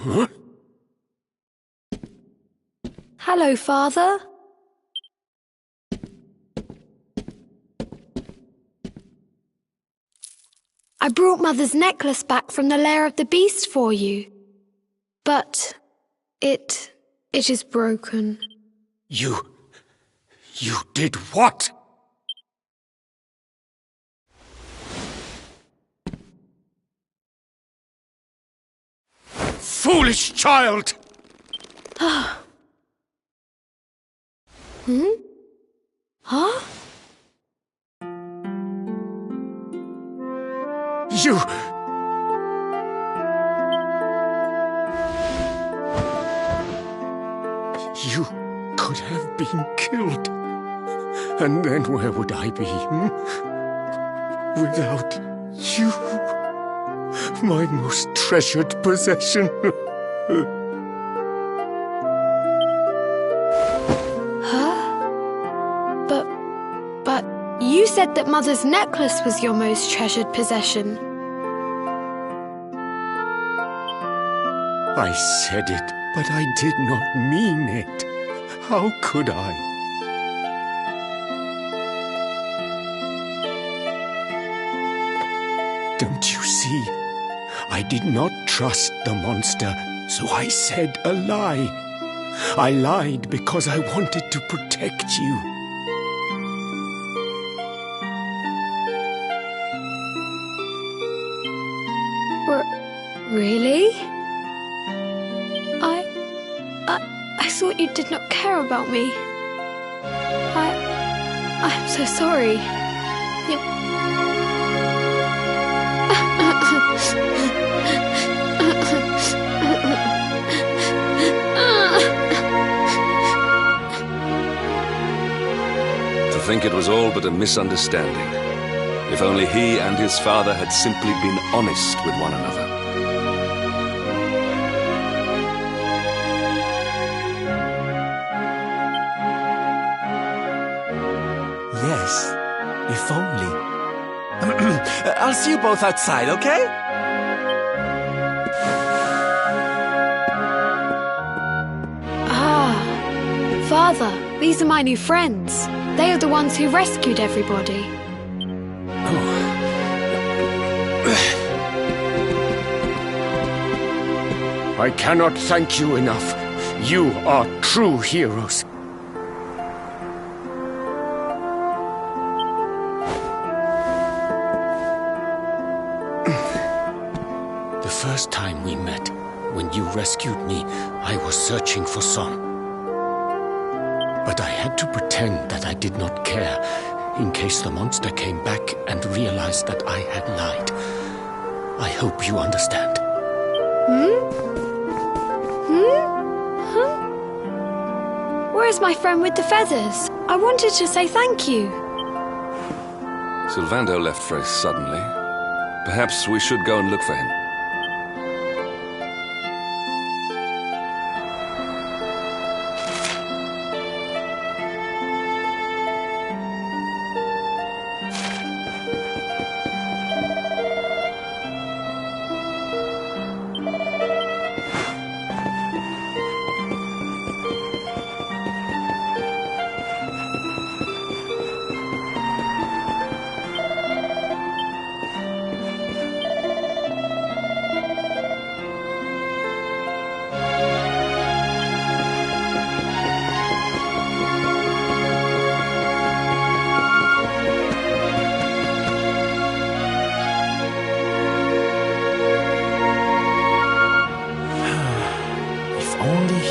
Huh? Hello, Father. I brought Mother's necklace back from the lair of the beast for you. But it is broken. You did what? Foolish child! Hmm? Huh? You could have been killed. And then where would I be, without you, my most treasured possession? But you said that Mother's necklace was your most treasured possession. I said it, but I did not mean it. How could I? Don't you see? I did not trust the monster, so I said a lie. I lied because I wanted to protect you. Really? I thought you did not care about me. I'm so sorry. To think it was all but a misunderstanding. If only he and his father had simply been honest with one another. Yes, if only. I'll see you both outside, okay? Ah, Father, these are my new friends. They are the ones who rescued everybody. I cannot thank you enough. You are true heroes. The first time we met, when you rescued me, I was searching for Son. But I had to pretend that I did not care, in case the monster came back and realized that I had lied. I hope you understand. Where is my friend with the feathers? I wanted to say thank you. Sylvando left very suddenly. Perhaps we should go and look for him.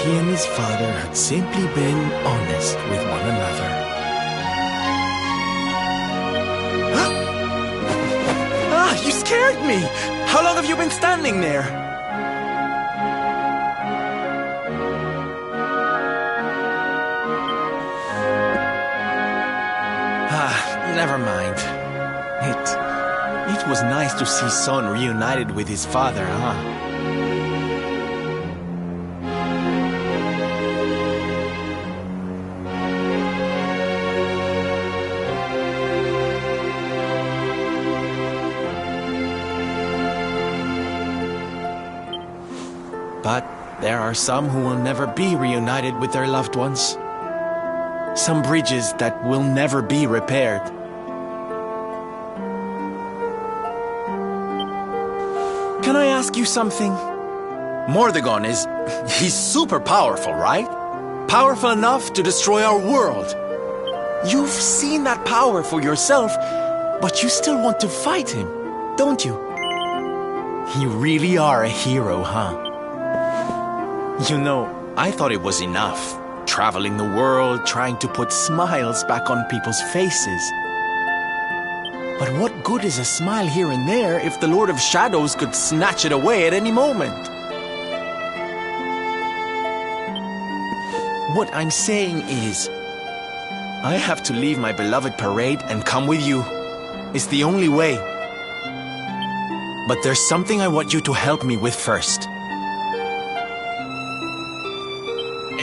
He and his father had simply been honest with one another. Ah, you scared me! How long have you been standing there? Ah, never mind. It was nice to see Son reunited with his father, huh? But there are some who will never be reunited with their loved ones. Some bridges that will never be repaired. Can I ask you something? Mordegon he's super powerful, right? Powerful enough to destroy our world. You've seen that power for yourself, but you still want to fight him, don't you? You really are a hero, huh? You know, I thought it was enough. Traveling the world, trying to put smiles back on people's faces. But what good is a smile here and there if the Lord of Shadows could snatch it away at any moment? What I'm saying is, I have to leave my beloved parade and come with you. It's the only way. But there's something I want you to help me with first.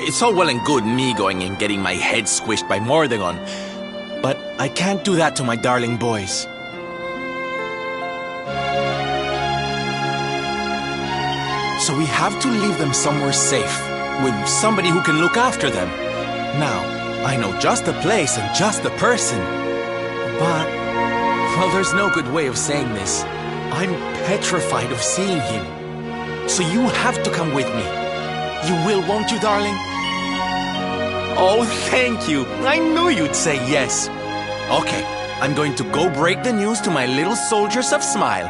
It's all well and good me going and getting my head squished by Mordegon, but I can't do that to my darling boys. So we have to leave them somewhere safe, with somebody who can look after them. Now, I know just the place and just the person, but, well, there's no good way of saying this. I'm petrified of seeing him. So you have to come with me. You will, won't you, darling? Oh, thank you. I knew you'd say yes. Okay, I'm going to go break the news to my little soldiers of Smile.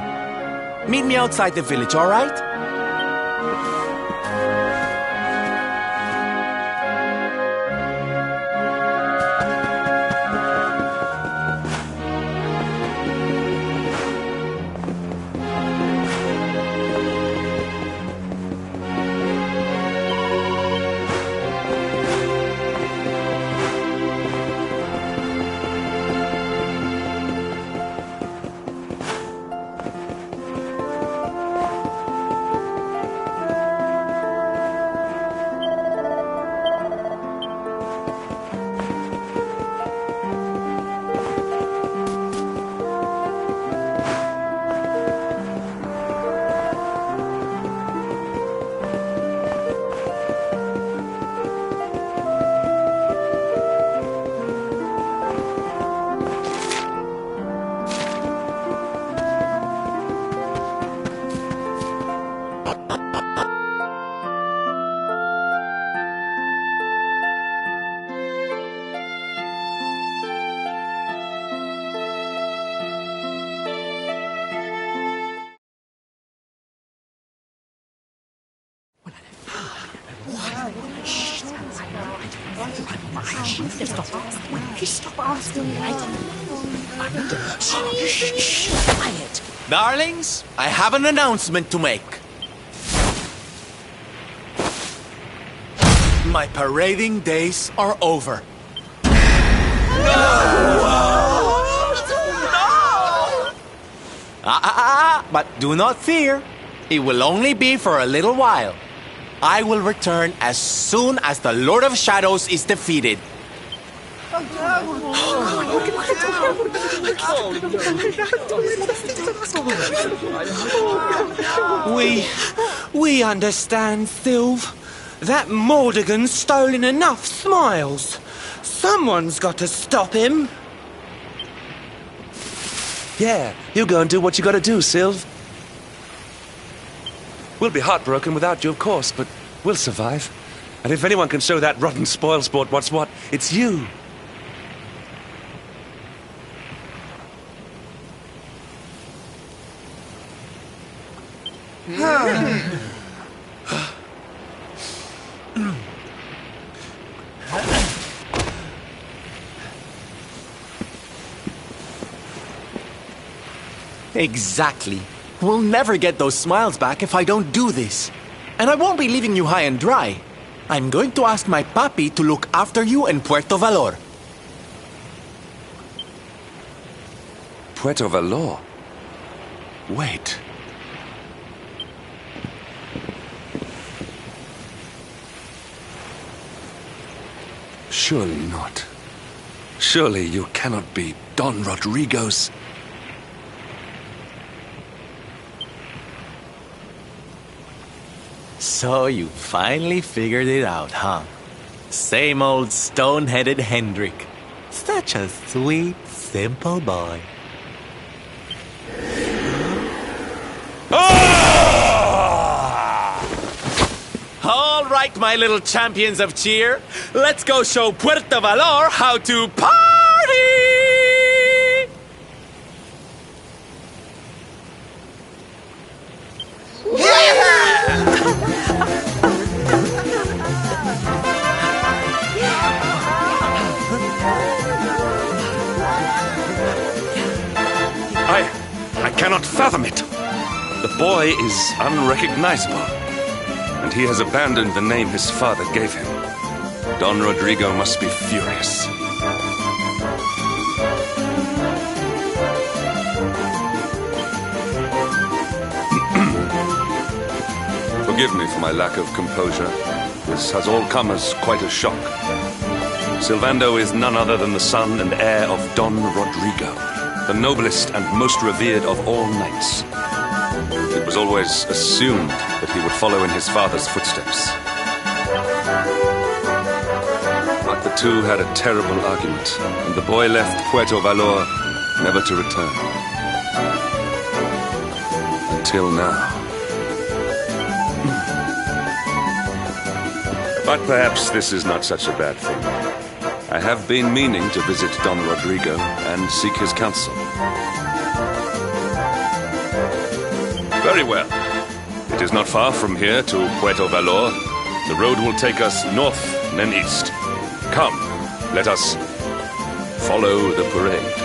Meet me outside the village, all right? Quiet. Darlings, I have an announcement to make. My parading days are over. But do not fear. It will only be for a little while. I will return as soon as the Lord of Shadows is defeated. We understand, Sylve. That Mordegon's stolen enough smiles. Someone's got to stop him. Yeah, you go and do what you gotta do, Sylve. We'll be heartbroken without you, of course, but we'll survive. And if anyone can show that rotten spoilsport what's what, it's you. Exactly. We'll never get those smiles back if I don't do this. And I won't be leaving you high and dry. I'm going to ask my papi to look after you in Puerto Valor. Puerto Valor? Wait. Surely not. Surely you cannot be Don Rodrigo's... So you finally figured it out, huh? Same old stone-headed Hendrik. Such a sweet, simple boy. All right, my little champions of cheer. Let's go show Puerto Valor how to party! I cannot fathom it. The boy is unrecognizable, and he has abandoned the name his father gave him. Don Rodrigo must be furious. Forgive me for my lack of composure. This has all come as quite a shock. Sylvando is none other than the son and heir of Don Rodrigo, the noblest and most revered of all knights. It was always assumed that he would follow in his father's footsteps. But the two had a terrible argument, and the boy left Puerto Valor never to return. Until now. But perhaps this is not such a bad thing. I have been meaning to visit Don Rodrigo and seek his counsel. Very well. It is not far from here to Puerto Valor. The road will take us north, then east. Come, let us follow the parade.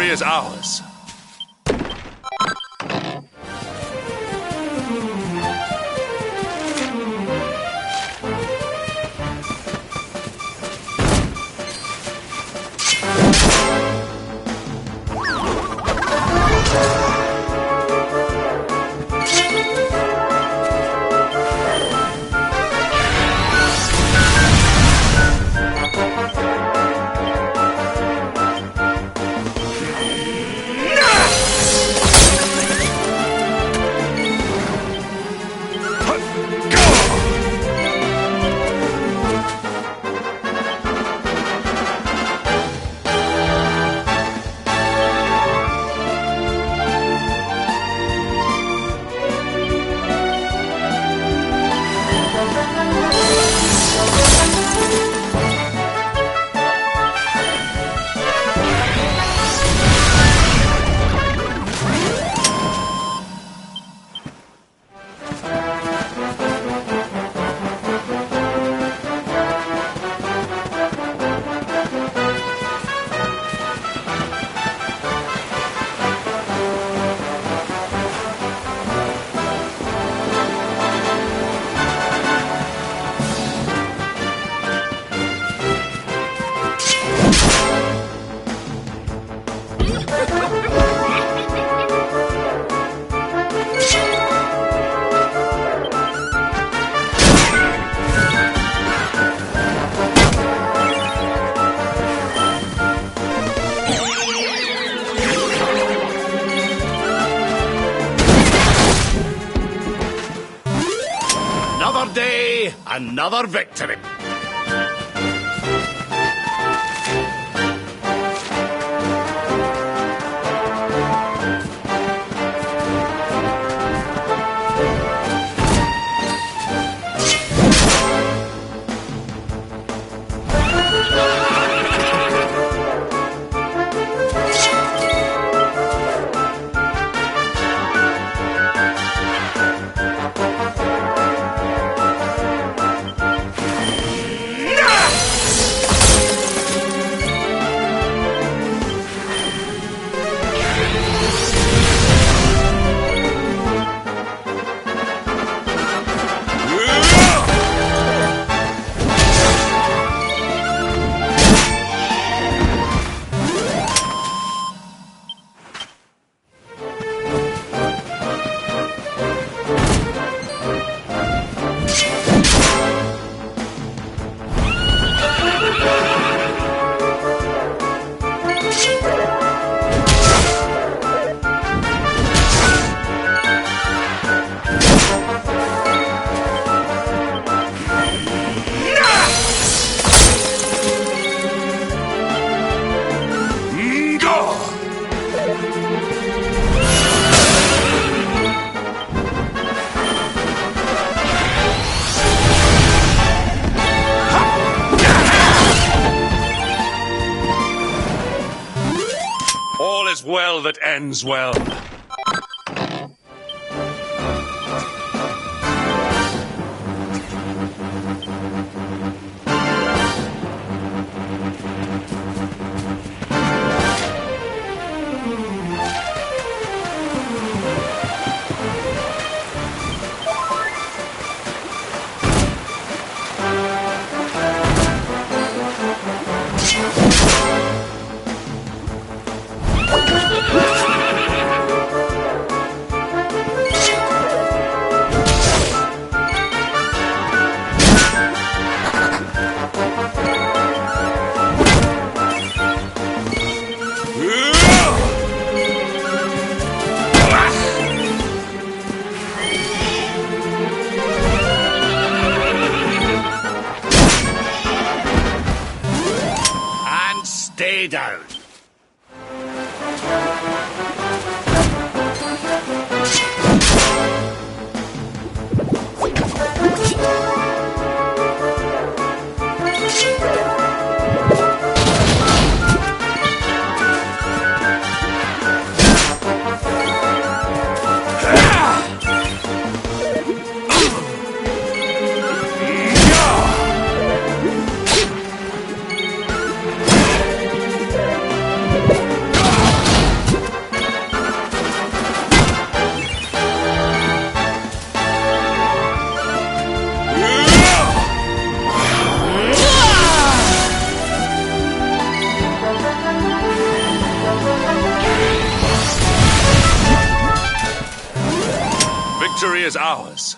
Is ours. Another day, another victory. All is well that ends well. Stay down. Victory is ours.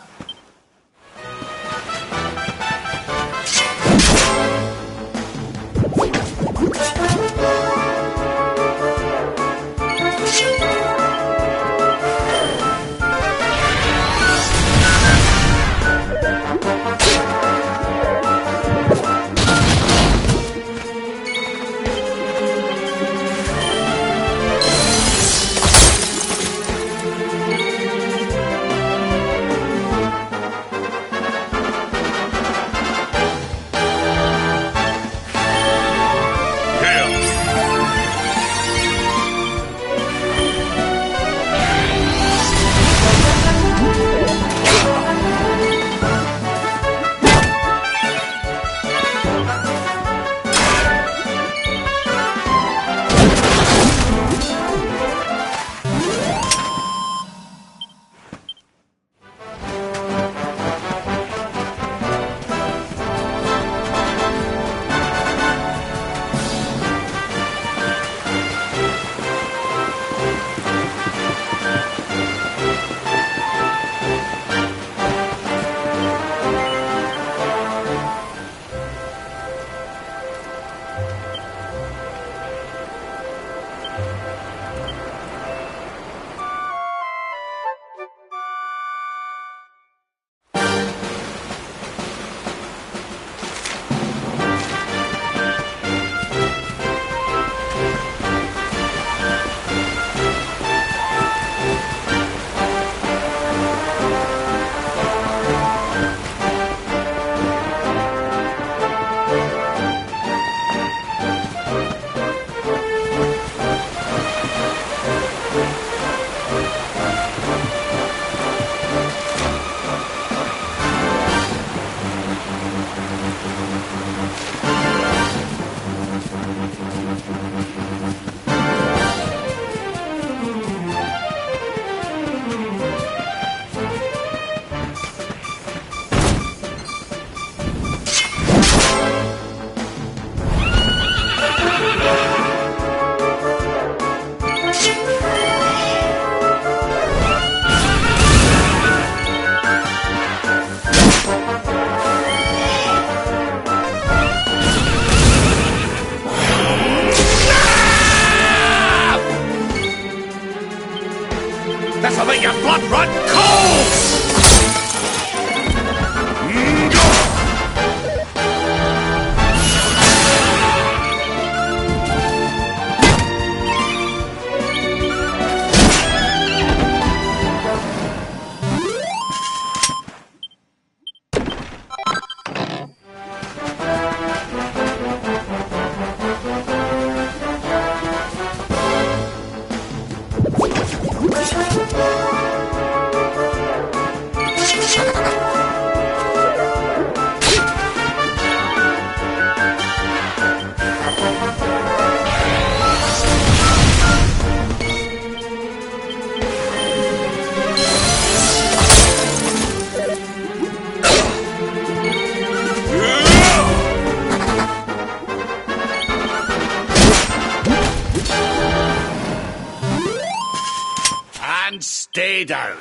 stay down.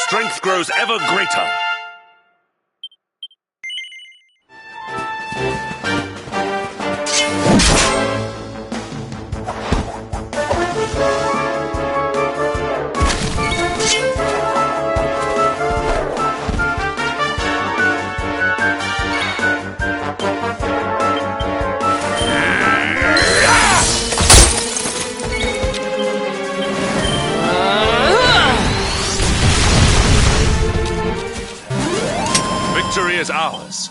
Strength grows ever greater. Victory is ours.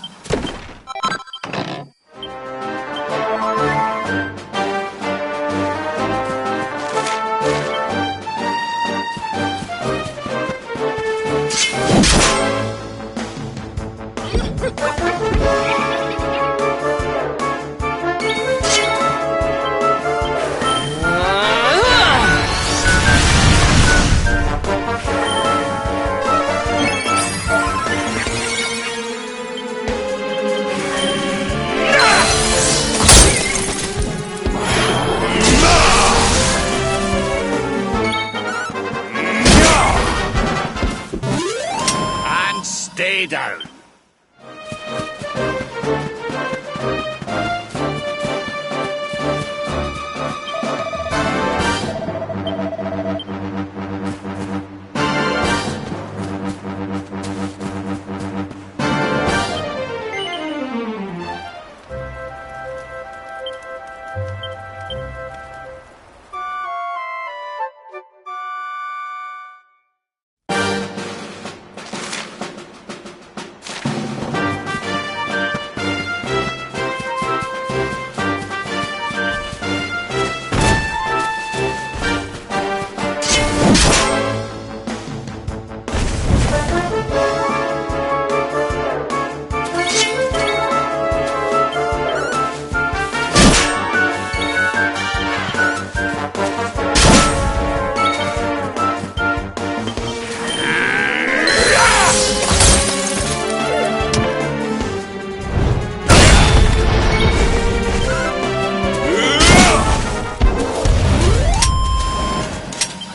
Stay down.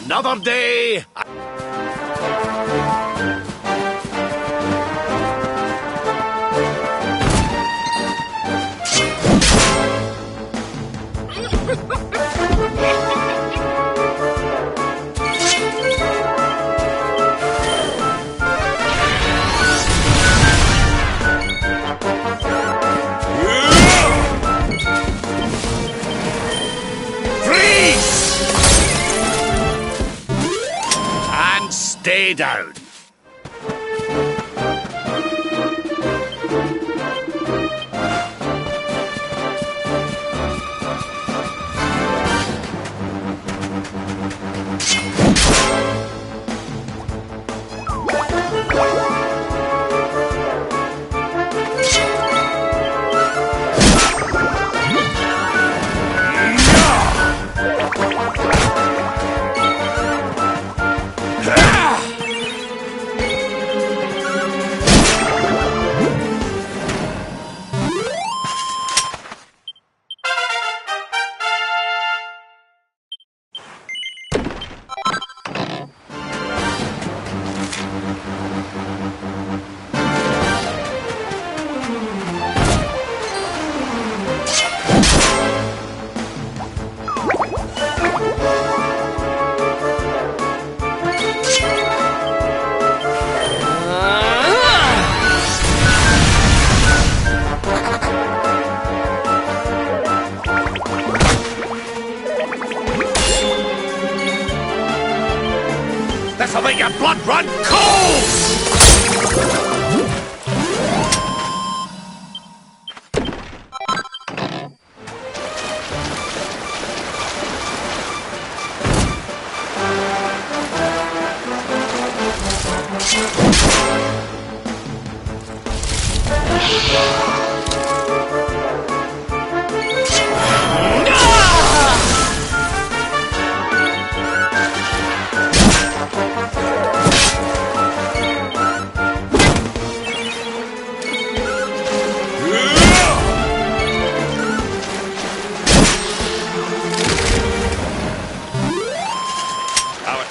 Another day. Stay down. make your blood run cold!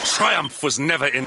Triumph was never in...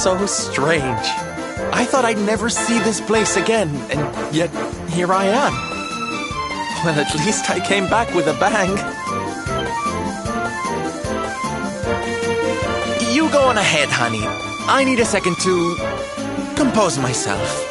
So strange. I thought I'd never see this place again, and yet here I am. Well, at least I came back with a bang. You go on ahead, honey. I need a second to compose myself.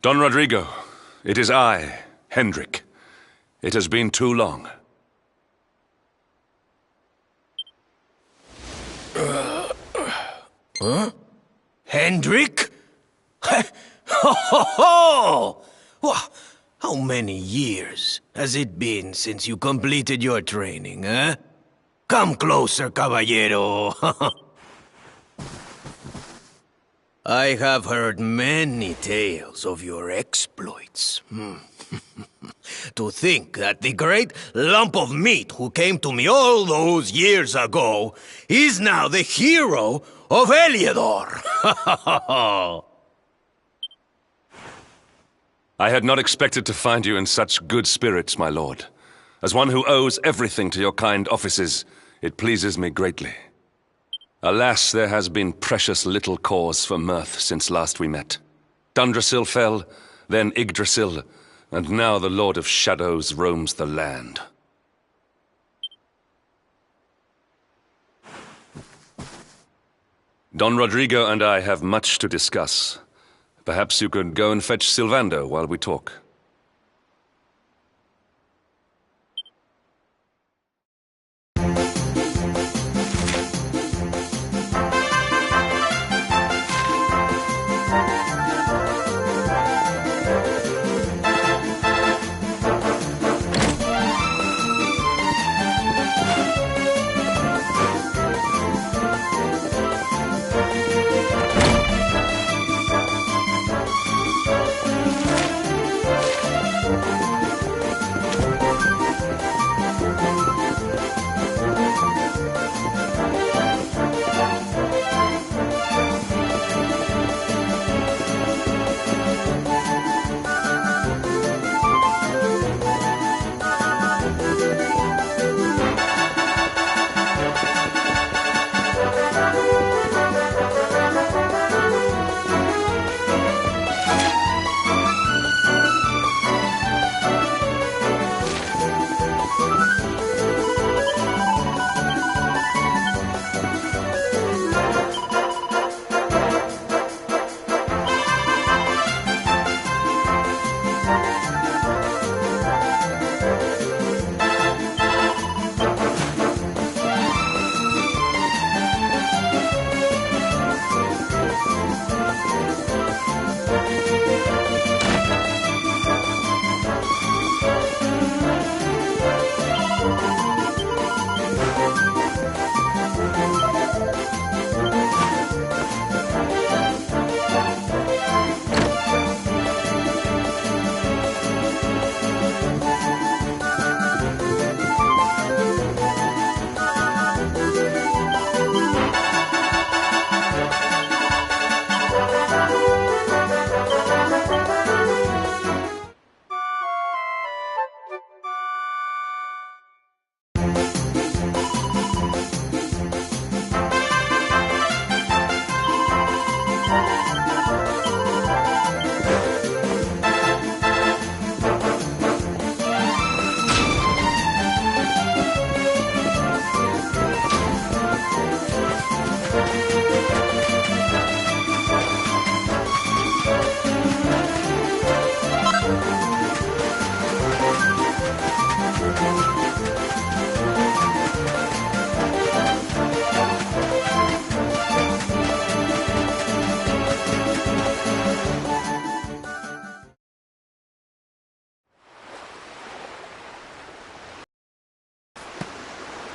Don Rodrigo, it is I, Hendrik. It has been too long. Huh? Hendrik? Ho ho ho! How many years has it been since you completed your training, eh? Come closer, caballero. I have heard many tales of your exploits. To think that the great lump of meat who came to me all those years ago is now the hero of Heliodor. I had not expected to find you in such good spirits, my lord. As one who owes everything to your kind offices, it pleases me greatly. Alas, there has been precious little cause for mirth since last we met. Dundrasil fell, then Yggdrasil, and now the Lord of Shadows roams the land. Don Rodrigo and I have much to discuss. Perhaps you could go and fetch Sylvando while we talk.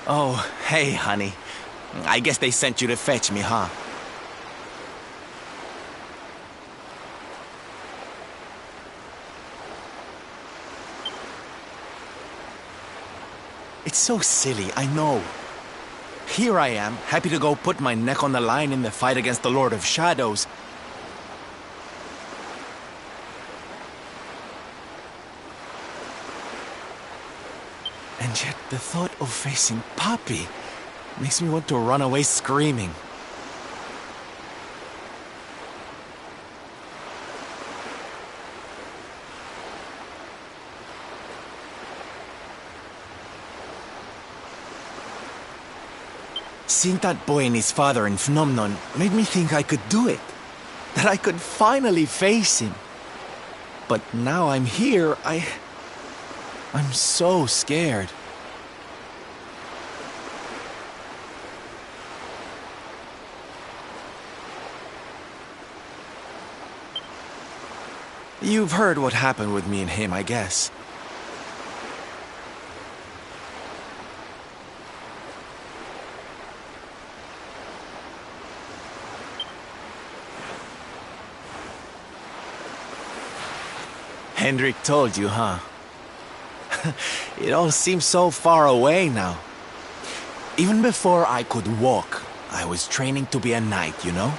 Oh, hey, honey. I guess they sent you to fetch me, huh? It's so silly, I know. Here I am, happy to go put my neck on the line in the fight against the Lord of Shadows. And yet, the thought of facing Papi makes me want to run away screaming. Seeing that boy and his father in Phnomnon made me think I could do it. That I could finally face him. But now I'm here, I'm so scared. You've heard what happened with me and him, I guess. Hendrik told you, huh? It all seems so far away now. Even before I could walk, I was training to be a knight, you know?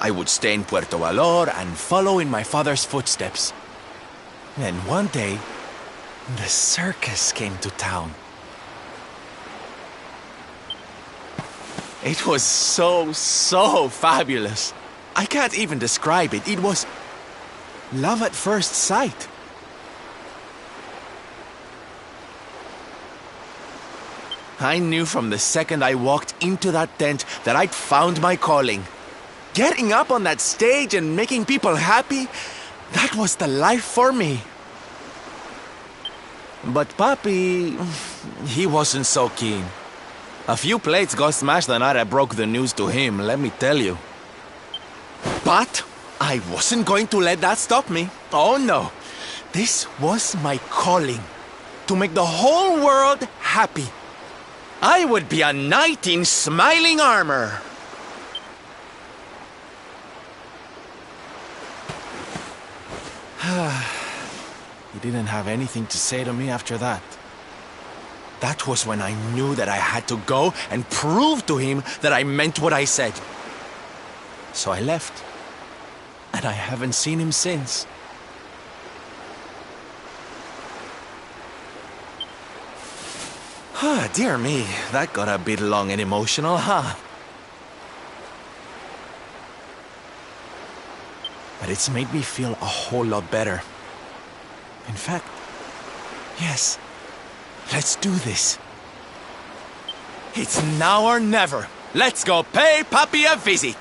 I would stay in Puerto Valor and follow in my father's footsteps. Then one day, the circus came to town. It was so fabulous. I can't even describe it. It was love at first sight. I knew from the second I walked into that tent that I'd found my calling. Getting up on that stage and making people happy, that was the life for me. But Papi, he wasn't so keen. A few plates got smashed the night I broke the news to him, let me tell you. But I wasn't going to let that stop me. Oh no. This was my calling. To make the whole world happy. I would be a knight in smiling armor. He didn't have anything to say to me after that. That was when I knew that I had to go and prove to him that I meant what I said. So I left. And I haven't seen him since. Ah, dear me, that got a bit long and emotional, huh? But it's made me feel a whole lot better. In fact, yes, let's do this. It's now or never. Let's go pay Papi a visit.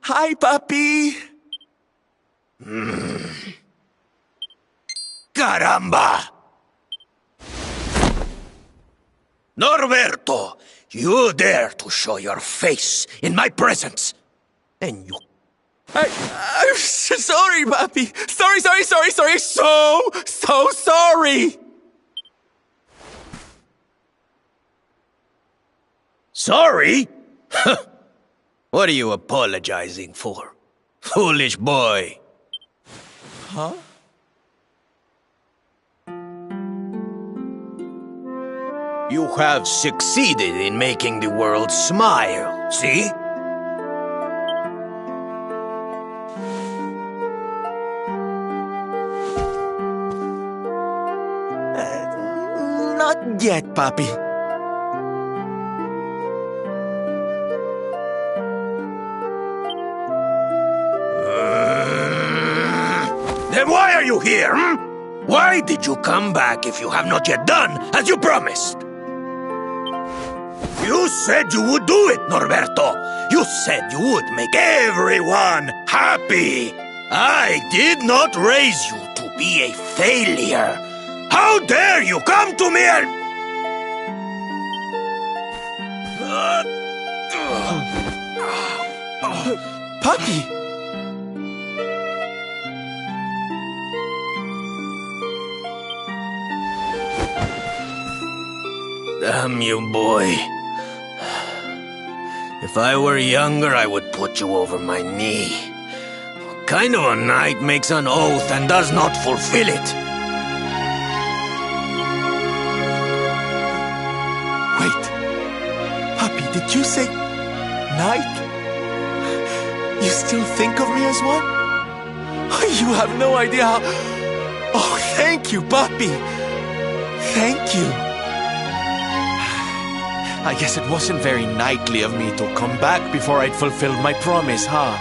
Hi, Papi. Caramba! Norberto, you dare to show your face in my presence? And you... I'm sorry, Papi. Sorry. So sorry. Sorry? What are you apologizing for? Foolish boy. Huh? You have succeeded in making the world smile, see? Not yet, Papi. Then why are you here, Why did you come back if you have not yet done as you promised? You said you would do it, Norberto. You said you would make everyone happy. I did not raise you to be a failure. How dare you come to me and... Papi! Damn you, boy. If I were younger, I would put you over my knee. What kind of a knight makes an oath and does not fulfill it? Wait. Papi, did you say... knight? You still think of me as one? You have no idea how... Oh, thank you, Papi. Thank you. I guess it wasn't very knightly of me to come back before I'd fulfilled my promise, huh?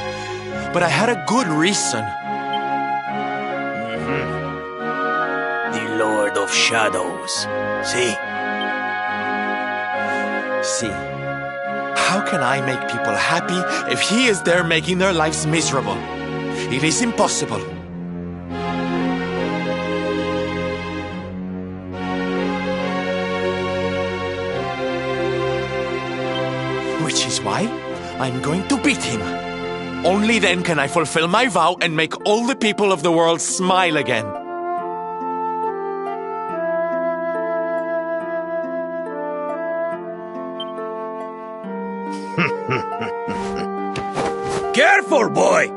But I had a good reason. The Lord of Shadows. See? See? How can I make people happy if he is there making their lives miserable? It is impossible. Which is why I'm going to beat him. Only then can I fulfill my vow and make all the people of the world smile again. Careful, boy!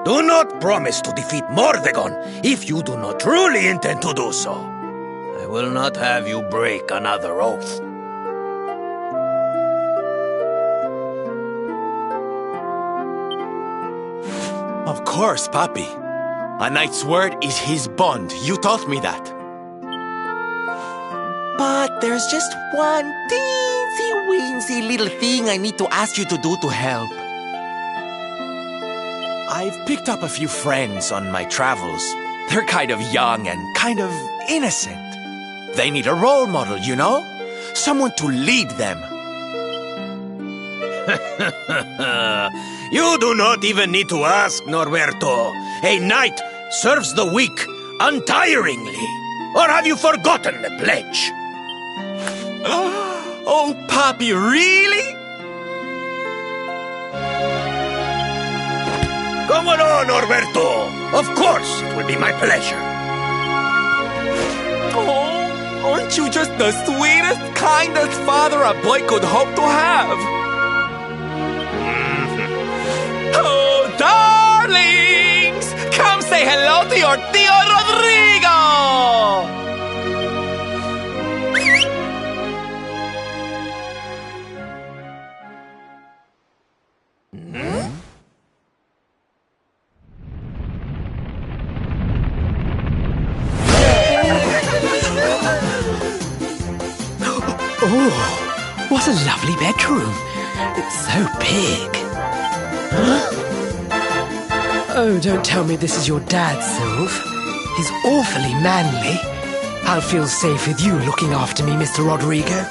Do not promise to defeat Mordegon if you do not truly intend to do so. I will not have you break another oath. Of course, Papi. A knight's word is his bond. You taught me that. But there's just one teensy-weensy little thing I need to ask you to do to help. I've picked up a few friends on my travels. They're kind of young and kind of innocent. They need a role model, you know? Someone to lead them. You do not even need to ask, Norberto. A knight serves the weak untiringly. Or have you forgotten the pledge? Oh, Papi, really? Come on, Norberto. Of course, it will be my pleasure. Oh, aren't you just the sweetest, kindest father a boy could hope to have? Oh, darlings! Come say hello to your Tío Rodrigo! Oh, what a lovely bedroom. It's so big. Oh, don't tell me this is your dad, Sylve. He's awfully manly. I'll feel safe with you looking after me, Mr. Rodrigo.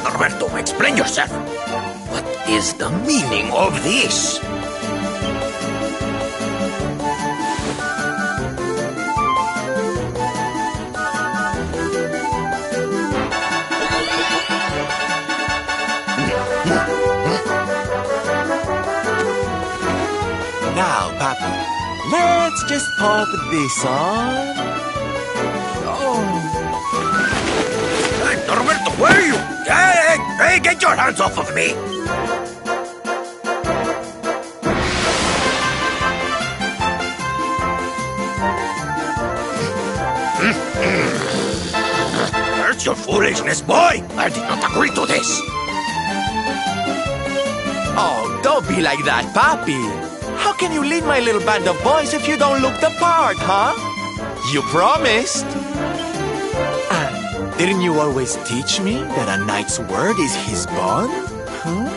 Norberto, explain yourself. What is the meaning of this? Now, Papi, let's just pop this on. Oh. Hey, Norberto, where are you? Hey, get your hands off of me! Where's your foolishness, boy? I did not agree to this. Oh, don't be like that, Papi. How can you lead my little band of boys if you don't look the part, huh? You promised. And didn't you always teach me that a knight's word is his bond? Huh?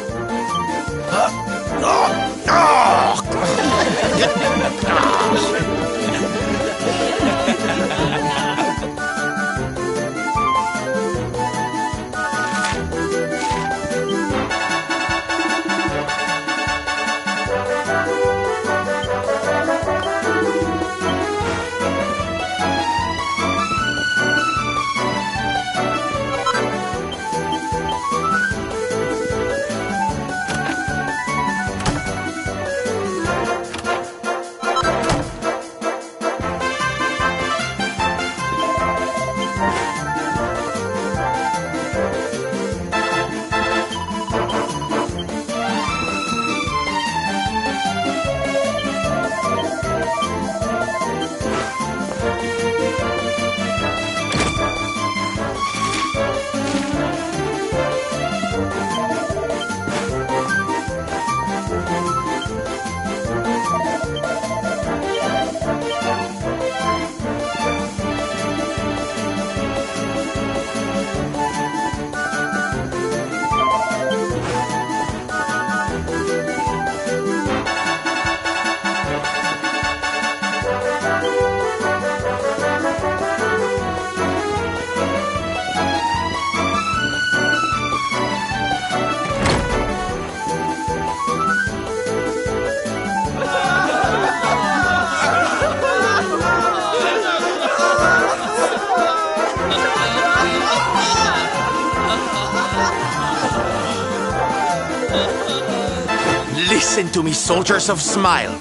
Listen to me, soldiers of Smile.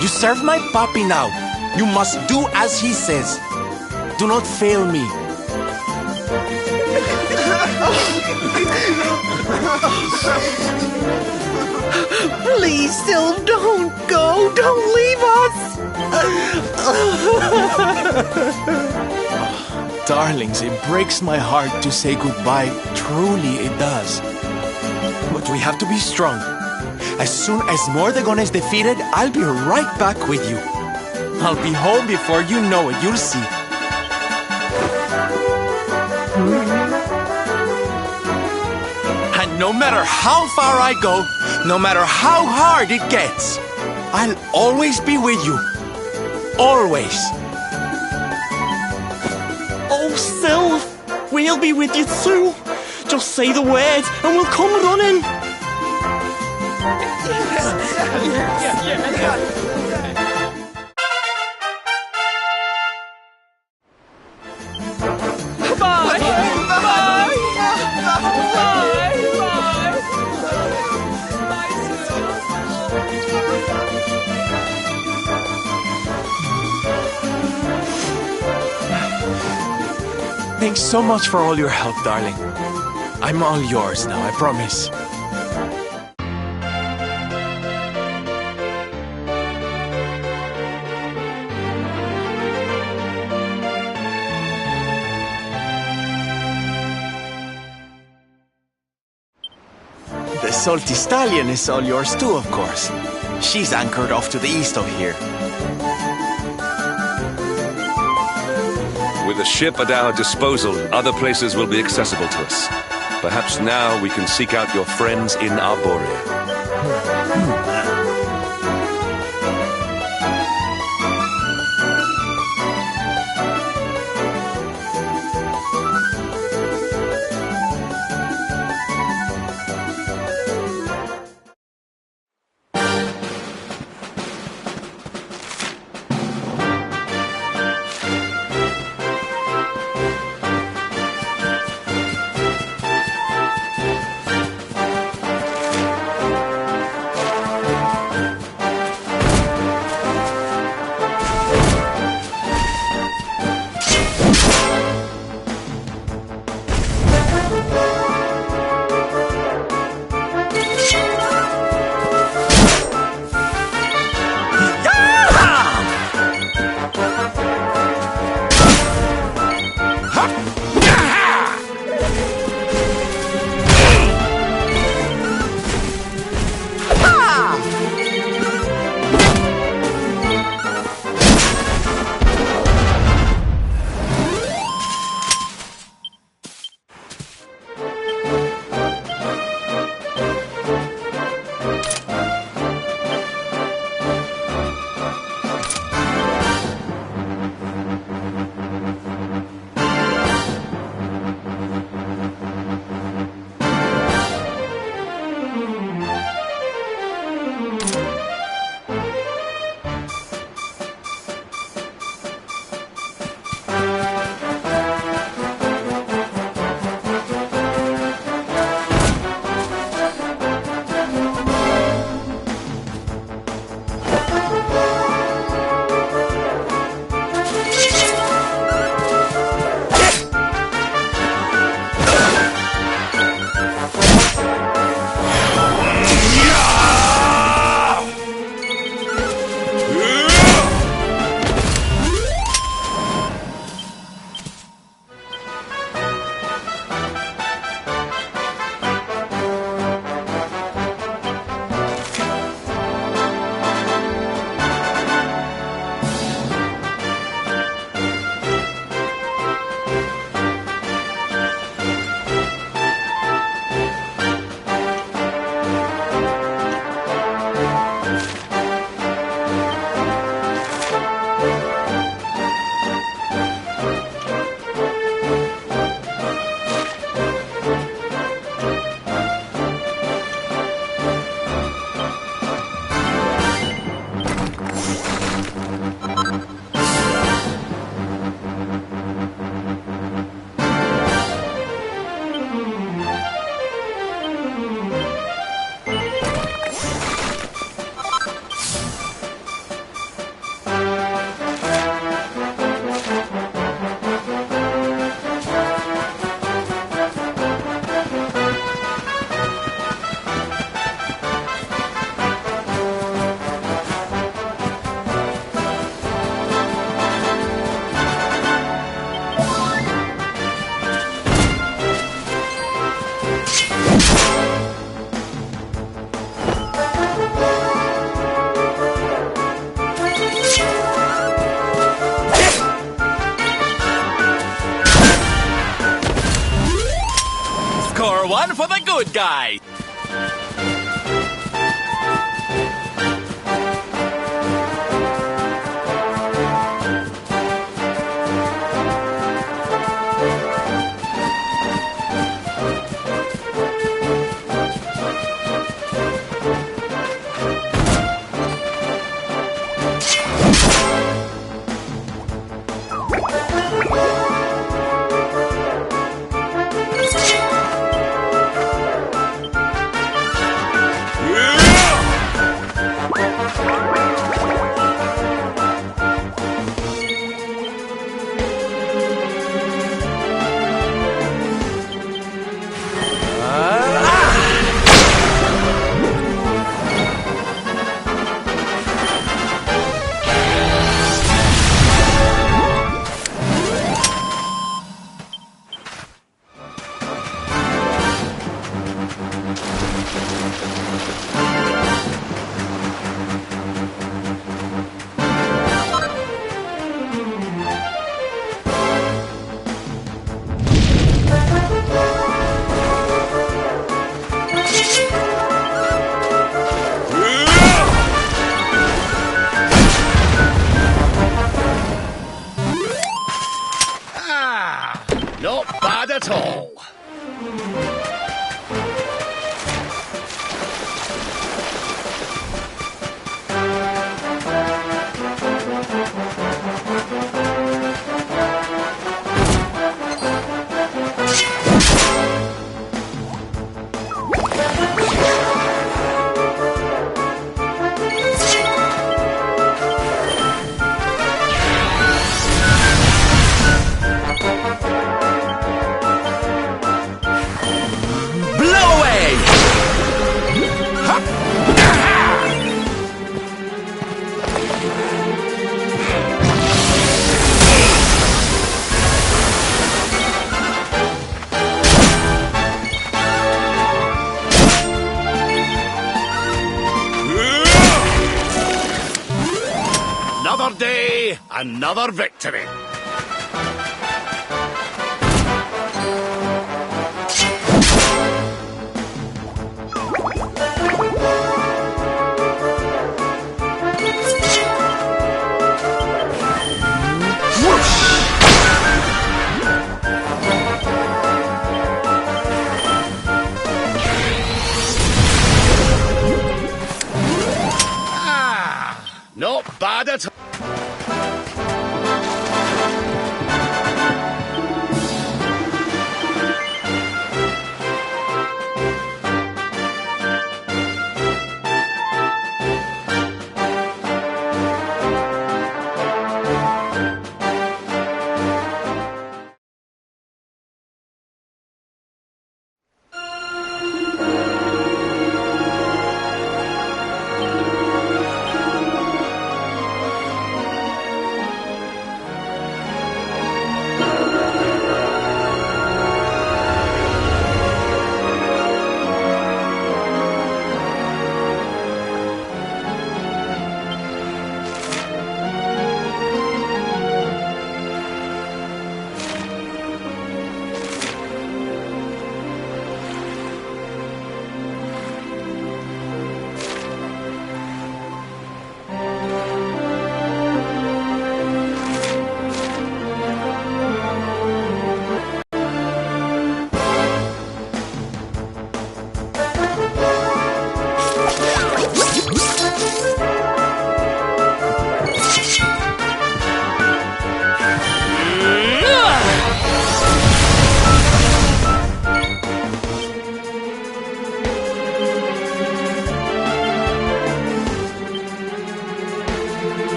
You serve my puppy now. You must do as he says. Do not fail me. Please, Sylv, don't go. Don't leave us. Darlings, it breaks my heart to say goodbye. Truly, it does. But we have to be strong. As soon as Mordegon is defeated, I'll be right back with you. I'll be home before you know it. You'll see. And no matter how far I go, no matter how hard it gets, I'll always be with you. Always. Oh, Sylv, we'll be with you too. Just say the word and we'll come running. Thanks so much for all your help, darling. I'm all yours now, I promise. The salty stallion is all yours too, of course. She's anchored off to the east of here. With a ship at our disposal, other places will be accessible to us. Perhaps now we can seek out your friends in Arborea. good guy. Not bad at all. Another day, another victory. Not bad at all.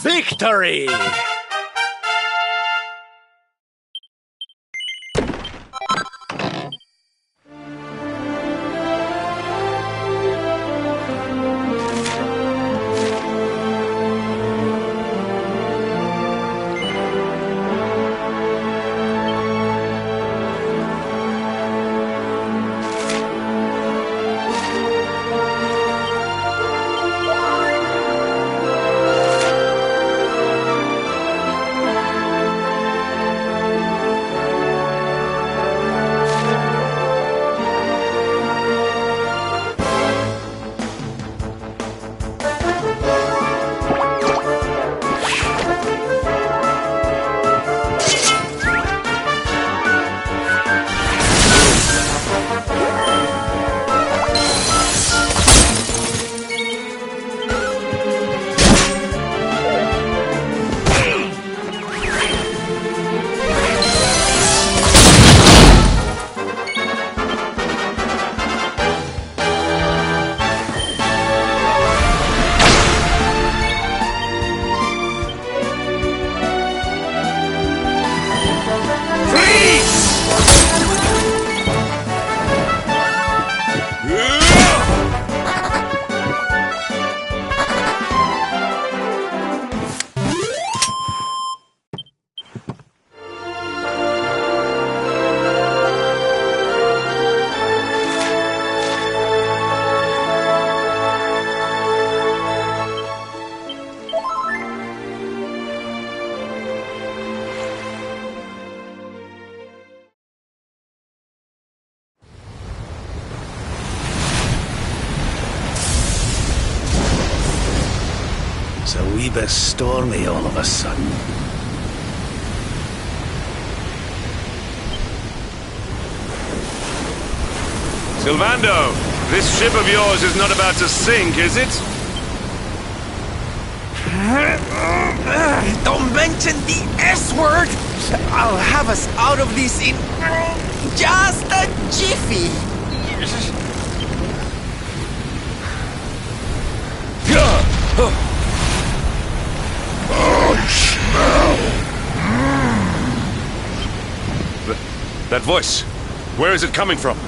Victory! It's a wee bit stormy all of a sudden. Sylvando, this ship of yours is not about to sink, is it? Don't mention the S word! I'll have us out of this in just a jiffy! I smell! That voice, where is it coming from?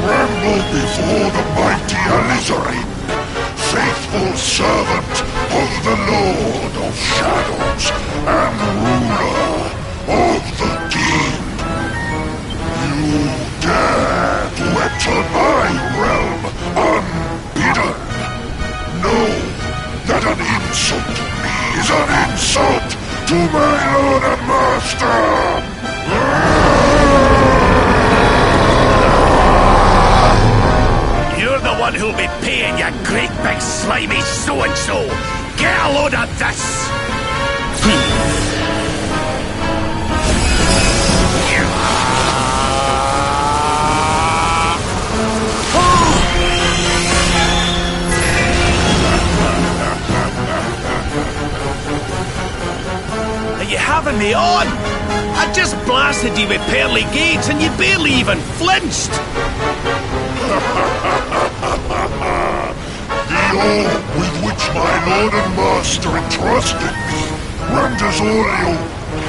Tremble before the mighty Alizarin, faithful servant of the Lord of Shadows and ruler of the deep. You dare to enter my realm unbidden. Know that an insult to me is an insult to my lord and master. You're the one who'll be paying, you great big slimy so-and-so! Get a load of this! Are you having me on? I just blasted you with pearly gates and you barely even flinched! The orb with which my lord and master entrusted me renders all your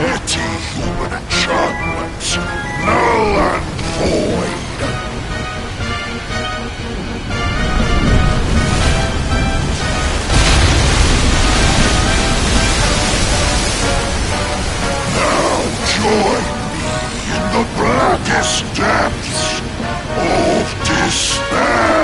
petty human enchantments null and void. Now join me in the blackest depths of despair.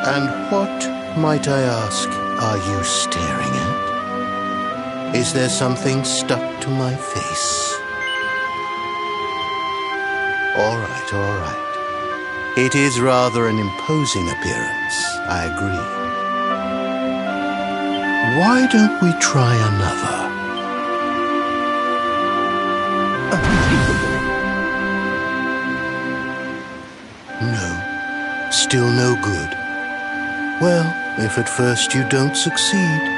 And what, might I ask, are you staring at? Is there something stuck to my face? All right, all right. It is rather an imposing appearance, I agree. Why don't we try another? No, still no good. Well, if at first you don't succeed.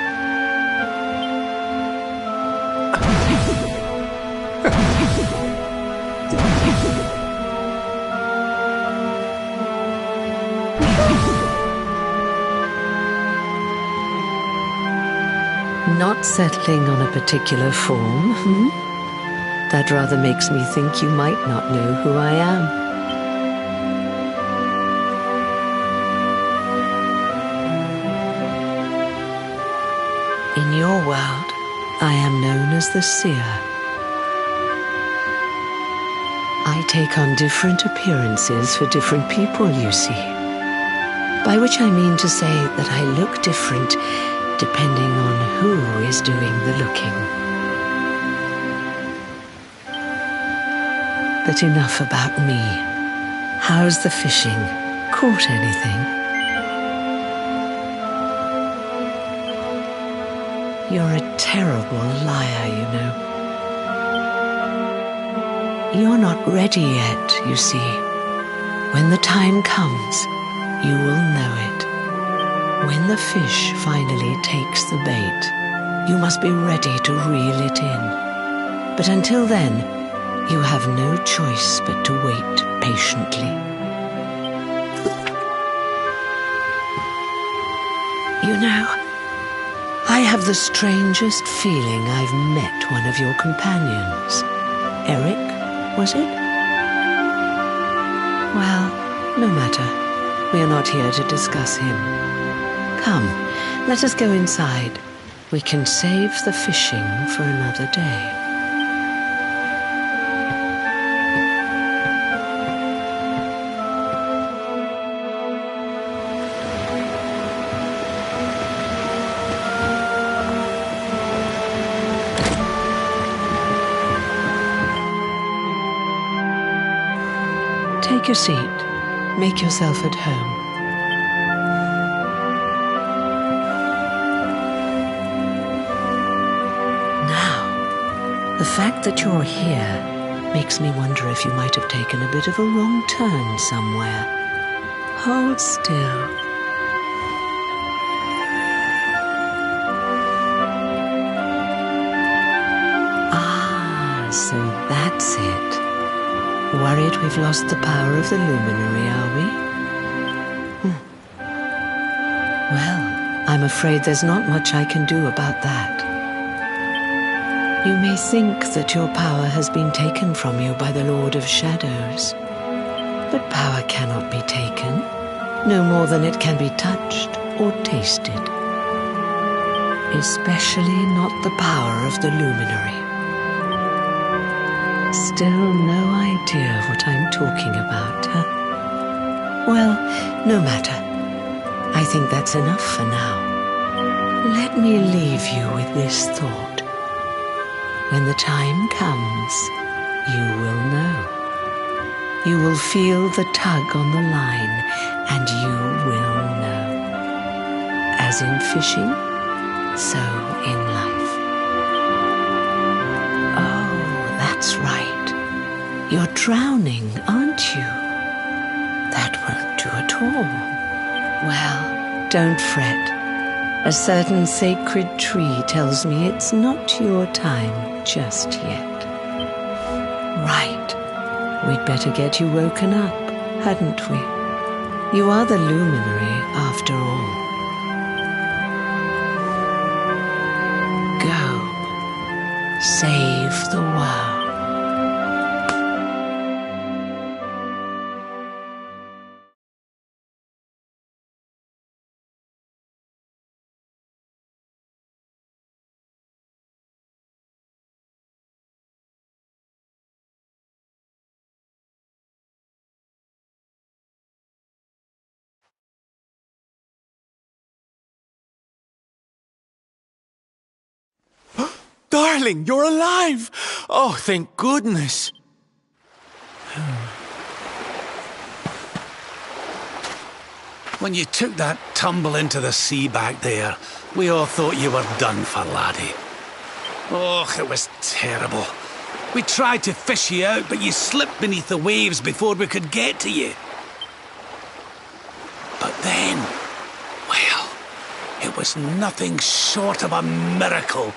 Not settling on a particular form, hmm? That rather makes me think you might not know who I am. In your world, I am known as the Seer. I take on different appearances for different people, you see. By which I mean to say that I look different depending on who is doing the looking. But enough about me. How's the fishing? Caught anything? You're a terrible liar, you know. You're not ready yet, you see. When the time comes, you will know it. When the fish finally takes the bait, you must be ready to reel it in. But until then, you have no choice but to wait patiently. You know, I have the strangest feeling I've met one of your companions. Eric, was it? Well, no matter. We are not here to discuss him. Come, let us go inside. We can save the fishing for another day. Take your seat. Make yourself at home. The fact that you're here makes me wonder if you might have taken a bit of a wrong turn somewhere. Hold still. Ah, so that's it. Worried we've lost the power of the luminary, are we? Well, I'm afraid there's not much I can do about that. You may think that your power has been taken from you by the Lord of Shadows. But power cannot be taken, no more than it can be touched or tasted. Especially not the power of the luminary. Still no idea what I'm talking about, huh? Well, no matter. I think that's enough for now. Let me leave you with this thought. When the time comes, you will know. You will feel the tug on the line, and you will know. As in fishing, so in life. Oh, that's right. You're drowning, aren't you? That won't do at all. Well, don't fret. A certain sacred tree tells me it's not your time just yet. Right. We'd better get you woken up, hadn't we? You are the luminary, after all. Go. Save the world. Darling, you're alive! Oh, thank goodness. When you took that tumble into the sea back there, we all thought you were done for, laddie. Oh, it was terrible. We tried to fish you out, but you slipped beneath the waves before we could get to you. But then, well, it was nothing short of a miracle.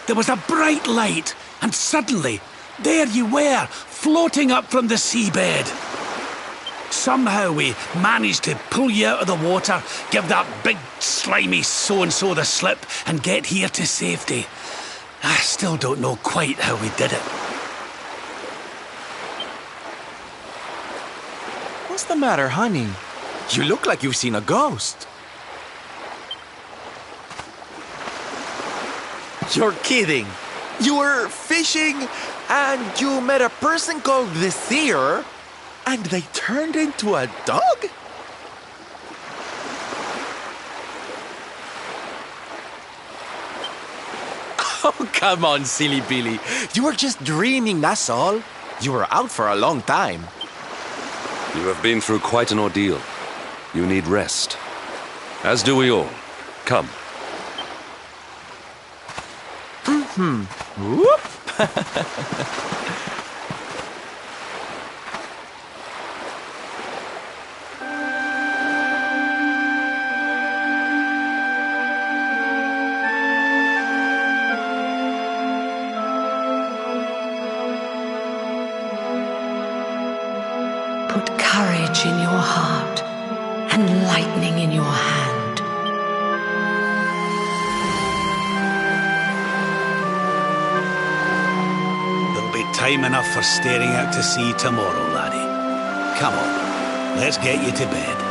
There was a bright light, and suddenly, there you were, floating up from the seabed. Somehow we managed to pull you out of the water, give that big, slimy so-and-so the slip, and get here to safety. I still don't know quite how we did it. What's the matter, honey? You look like you've seen a ghost. You're kidding. You were fishing and you met a person called the Seer and they turned into a dog? Oh, come on, silly Billy. You were just dreaming, that's all. You were out for a long time. You have been through quite an ordeal. You need rest. As do we all. Come. Whoop! Put courage in your heart and lightning in your hand. There'll be time enough for staring out to sea tomorrow, laddie. Come on, let's get you to bed.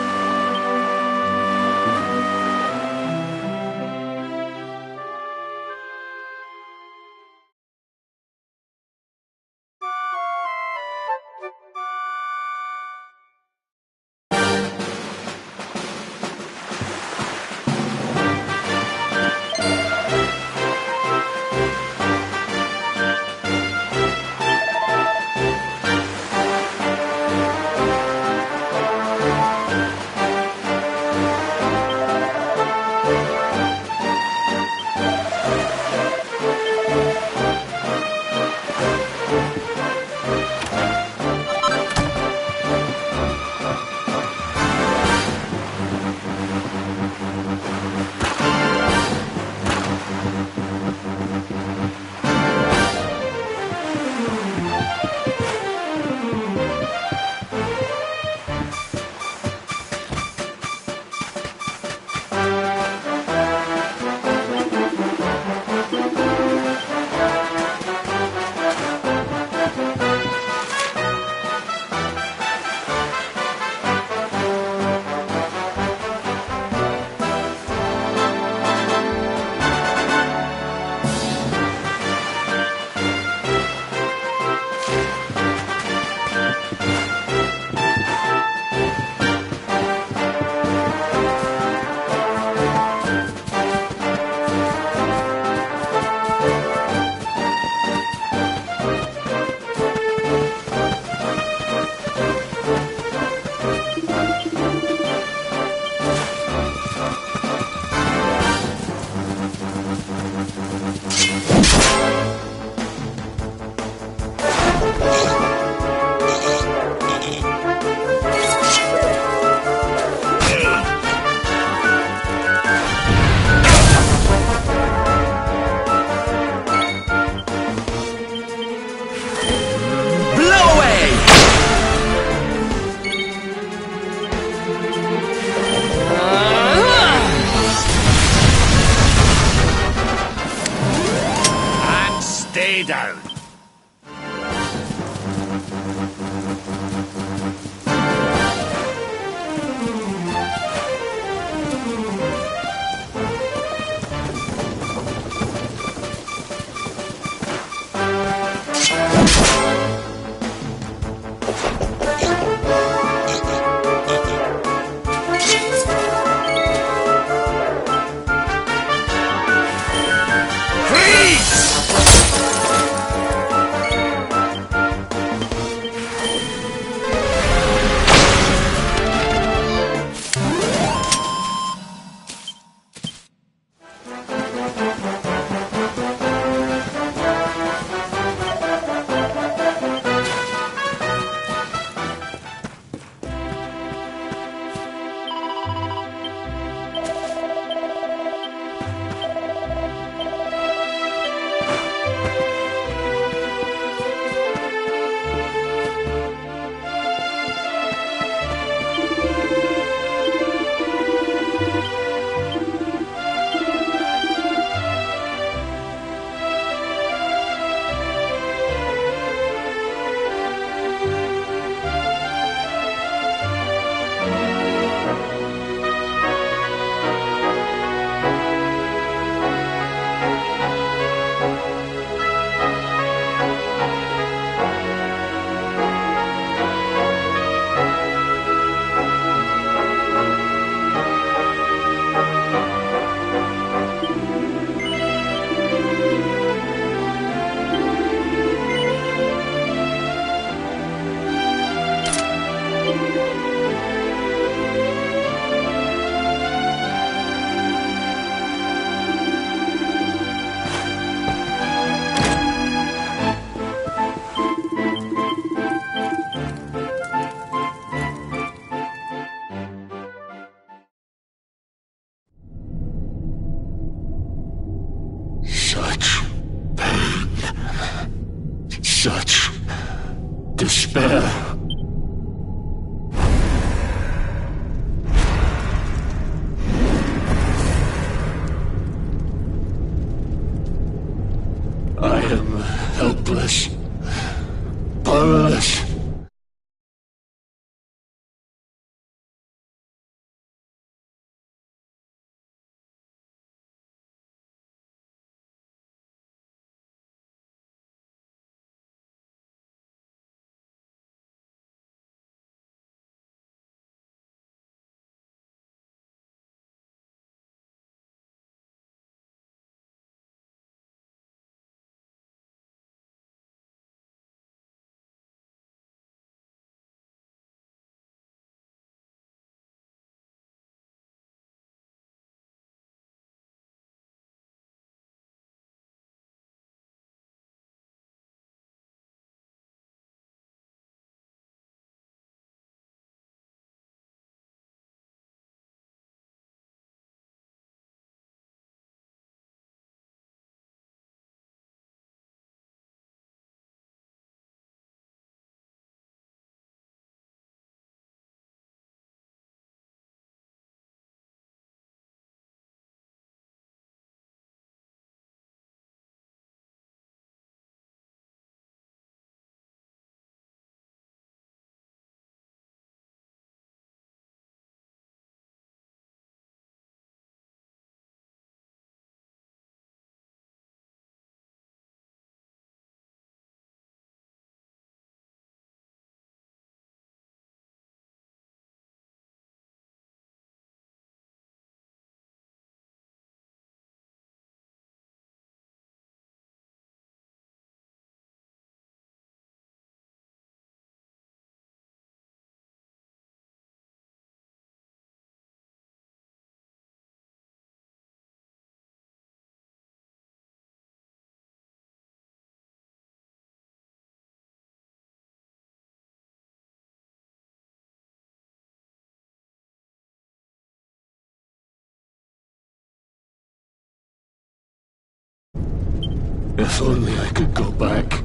If only I could go back.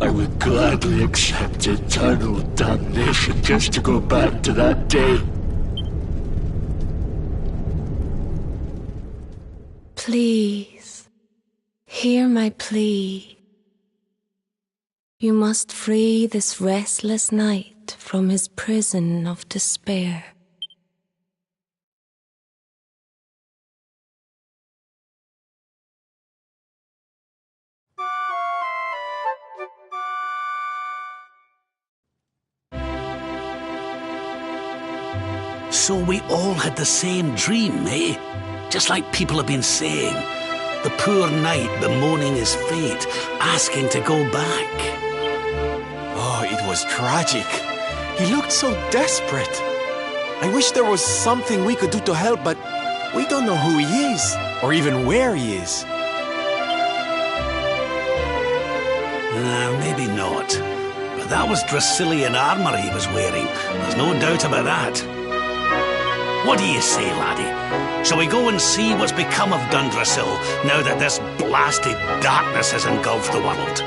I would gladly accept eternal damnation just to go back to that day. Please, hear my plea. You must free this restless knight from his prison of despair. So we all had the same dream, eh? Just like people have been saying. The poor knight bemoaning his fate, asking to go back. Oh, it was tragic. He looked so desperate. I wish there was something we could do to help, but we don't know who he is, or even where he is. Maybe not. But that was Dracilian armor he was wearing. There's no doubt about that. What do you say, laddie? Shall we go and see what's become of Dundrasil now that this blasted darkness has engulfed the world?